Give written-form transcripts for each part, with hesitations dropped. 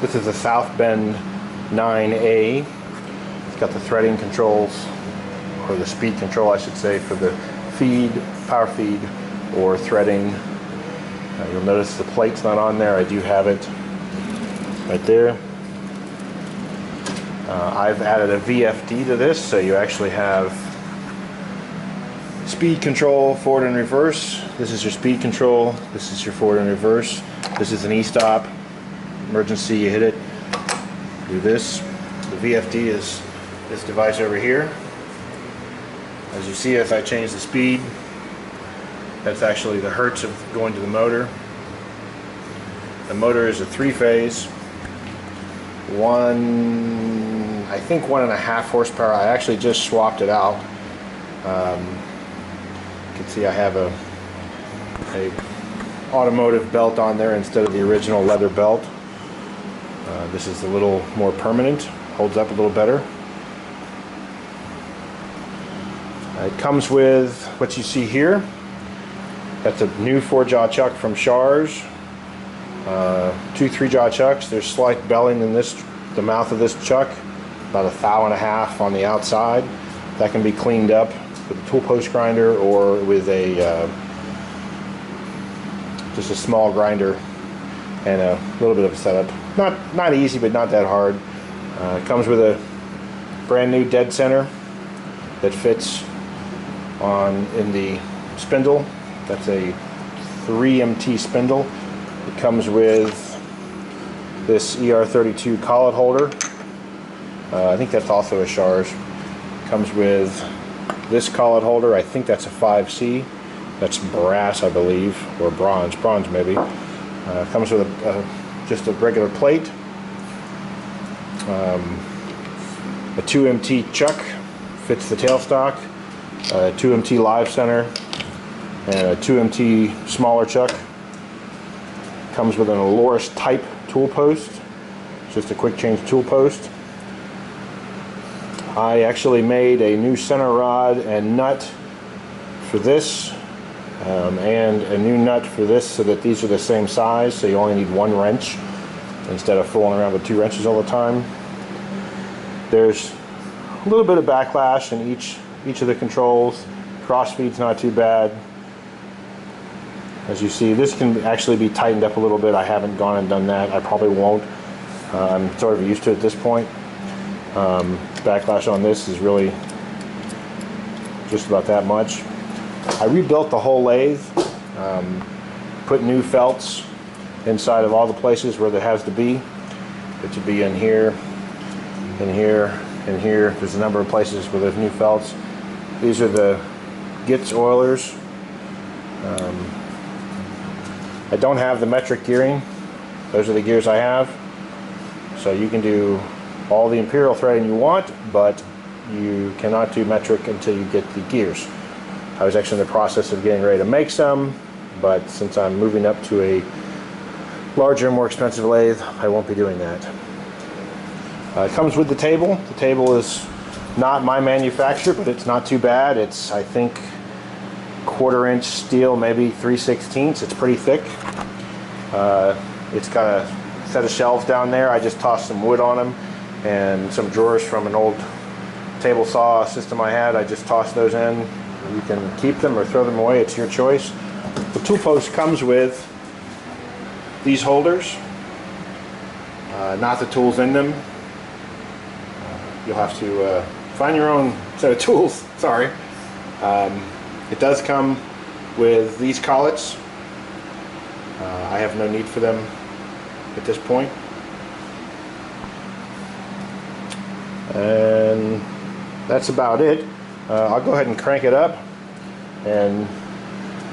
This is a Southbend 9A. It's got the threading controls, or the speed control I should say, for the feed, power feed, or threading. You'll notice the plate's not on there. I do have it right there. I've added a VFD to this, so you actually have speed control, forward and reverse. This is your speed control. This is your forward and reverse. This is an e-stop. Emergency, you hit it. Do this. The VFD is this device over here. As you see, as I change the speed, that's actually the hertz of going to the motor. The motor is a 3-phase, I think 1.5 horsepower. I actually just swapped it out. You can see I have a automotive belt on there instead of the original leather belt. This is a little more permanent, holds up a little better. It comes with what you see here. That's a new 4-jaw chuck from Shars. 2 3-jaw chucks. There's slight belling in the mouth of this chuck, about 1.5 thou on the outside. That can be cleaned up with a tool post grinder or with a just a small grinder and a little bit of a setup. Not easy, but not that hard. It comes with a brand new dead center that fits in the spindle. That's a 3MT spindle. It comes with this ER32 collet holder. I think that's also a Shars. It comes with this collet holder. I think that's a 5C. That's brass, I believe, or bronze maybe. It comes with just a regular plate. A 2MT chuck fits the tailstock. A 2MT live center and a 2MT smaller chuck. Comes with an Aloris type tool post, just a quick change tool post. I actually made a new center rod and nut for this, and a new nut for this, so that these are the same size, so you only need 1 wrench instead of fooling around with 2 wrenches all the time. There's a little bit of backlash in each of the controls. Crossfeed's not too bad. As you see, this can actually be tightened up a little bit. I haven't gone and done that. I probably won't. I'm sort of used to it at this point. Backlash on this is really just about that much. I rebuilt the whole lathe, put new felts inside of all the places where there has to be. It should be in here, in here, in here. There's a number of places where there's new felts. These are the Gitz oilers. I don't have the metric gearing. Those are the gears I have. So you can do all the imperial threading you want, but you cannot do metric until you get the gears. I was actually in the process of getting ready to make some, but since I'm moving up to a larger, more expensive lathe, I won't be doing that. It comes with the table. The table is not my manufacture, but it's not too bad. It's, I think, 1/4-inch steel, maybe 3/16. It's pretty thick. It's got a set of shelves down there. I just tossed some wood on them and some drawers from an old table saw system I had. I just tossed those in. You can keep them or throw them away. It's your choice. The tool post comes with these holders, not the tools in them. You'll have to find your own set of tools. Sorry. It does come with these collets. I have no need for them at this point. And that's about it. I'll go ahead and crank it up and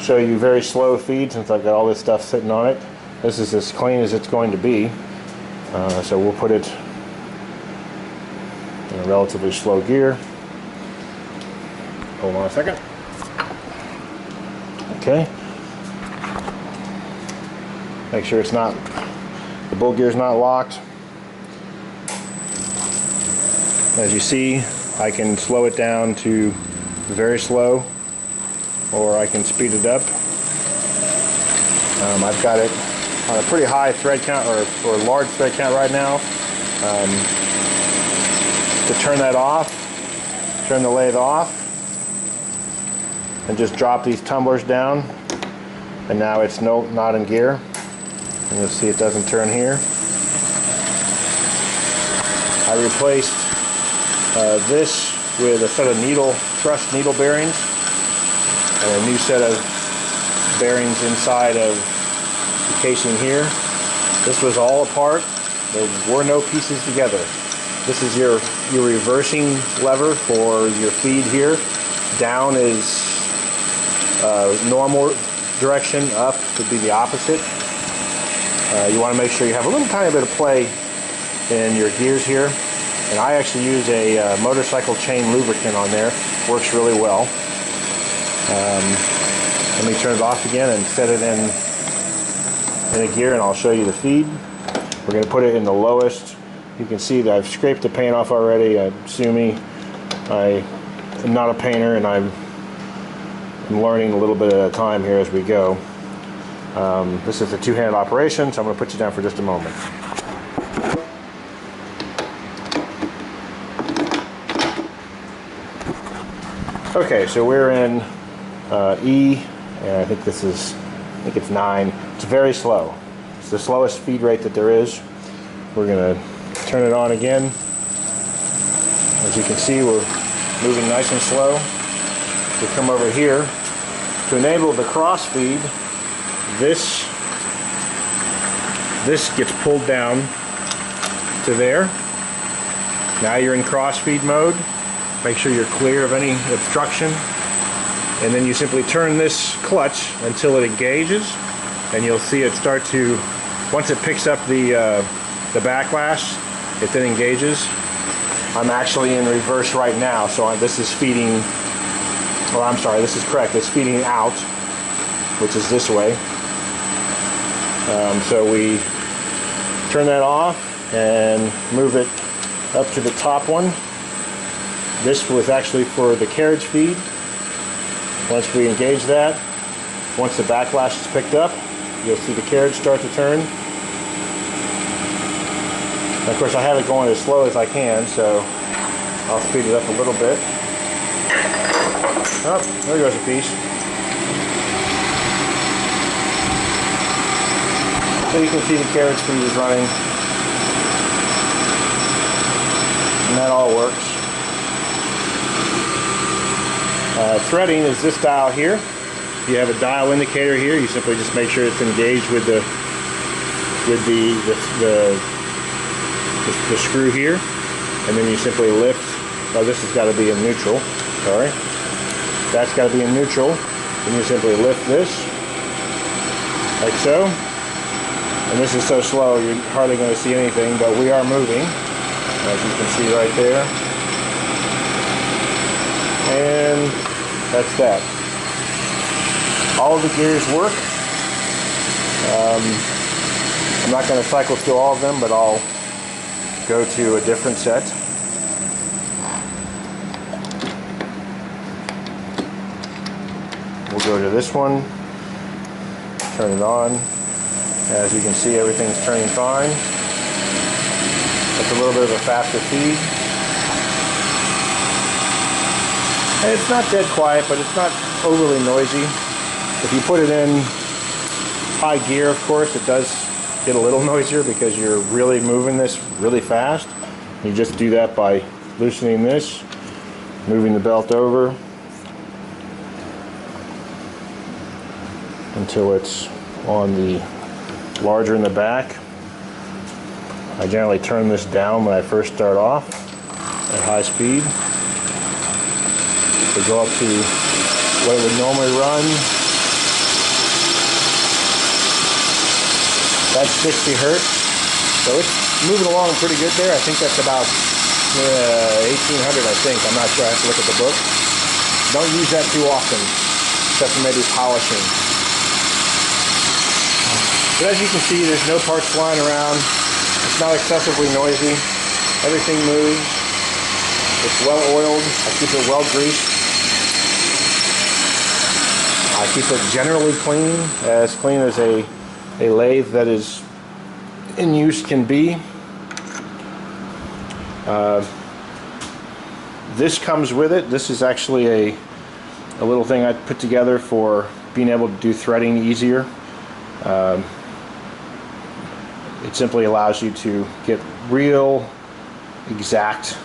show you very slow feed since I've got all this stuff sitting on it. This is as clean as it's going to be. So we'll put it in a relatively slow gear. Hold on a second. Okay. Make sure the bull gear is not locked. As you see, I can slow it down to very slow, or I can speed it up. I've got it on a pretty high thread count or large thread count right now. To turn that off, turn the lathe off, and just drop these tumblers down, and now it's not in gear. And you'll see it doesn't turn here. I replaced this with a set of crushed needle bearings and a new set of bearings inside of the casing here. This was all apart. There were no pieces together. This is your reversing lever for your feed here. Down is normal direction, up would be the opposite. You want to make sure you have a little tiny bit of play in your gears here. And I actually use a motorcycle chain lubricant on there. Works really well. Let me turn it off again and set it in a gear, and I'll show you the feed. We're going to put it in the lowest. You can see that I've scraped the paint off already. Sue me. I am not a painter, and I'm learning a little bit at a time here as we go. This is a two-handed operation, so I'm going to put you down for just a moment. Okay, so we're in E, and I think it's 9. It's very slow. It's the slowest feed rate that there is. We're going to turn it on again. As you can see, we're moving nice and slow. We come over here. To enable the cross feed, this gets pulled down to there. Now you're in cross feed mode. Make sure you're clear of any obstruction. And then you simply turn this clutch until it engages, and you'll see it start to, once it picks up the backlash, it then engages. I'm actually in reverse right now, so this is feeding, well, I'm sorry, this is correct. It's feeding out, which is this way. So we turn that off and move it up to the top one. This was actually for the carriage feed. Once we engage that, once the backlash is picked up, you'll see the carriage start to turn. And of course, I have it going as slow as I can, so I'll speed it up a little bit. Oh, there goes a piece. So you can see the carriage feed is running. And that all works. Threading is this dial here. You have a dial indicator here. You simply just make sure it's engaged with the screw here, and then you simply lift. Oh, this has got to be in neutral. Sorry, that's got to be in neutral. Then you simply lift this like so. And this is so slow you're hardly going to see anything, but we are moving, as you can see right there. And that's that. All of the gears work. I'm not going to cycle through all of them, but I'll go to a different set. We'll go to this one, turn it on. As you can see, everything's turning fine. It's a little bit of a faster feed. And it's not dead quiet, but it's not overly noisy. If you put it in high gear, of course, it does get a little noisier because you're really moving this really fast. You just do that by loosening this, moving the belt over until it's on the larger in the back. I generally turn this down when I first start off at high speed. To go up to what it would normally run. That's 60 hertz. So it's moving along pretty good there. I think that's about 1800, I think. I'm not sure. I have to look at the book. Don't use that too often, except for maybe polishing. But as you can see, there's no parts flying around. It's not excessively noisy. Everything moves. It's well oiled. I keep it well greased. I keep it generally clean as a a lathe that is in use can be. This comes with it. This is actually a little thing I put together for being able to do threading easier. It simply allows you to get real exact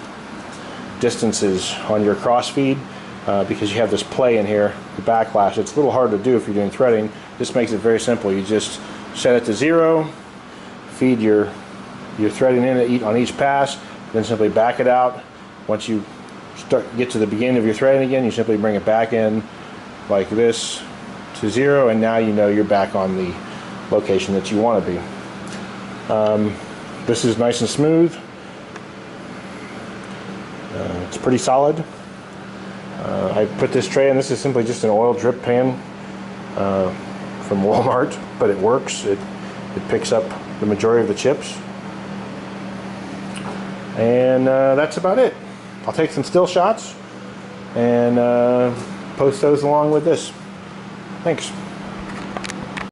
distances on your crossfeed because you have this play in here, the backlash. It's a little hard to do if you're doing threading. This makes it very simple. You just set it to 0, feed your threading in on each pass, then simply back it out. Once you get to the beginning of your threading again, you simply bring it back in like this to 0, and now you know you're back on the location that you want to be. This is nice and smooth. It's pretty solid. I put this tray in. This is simply just an oil drip pan from Walmart, but it works. It picks up the majority of the chips. And that's about it. I'll take some still shots and post those along with this. Thanks.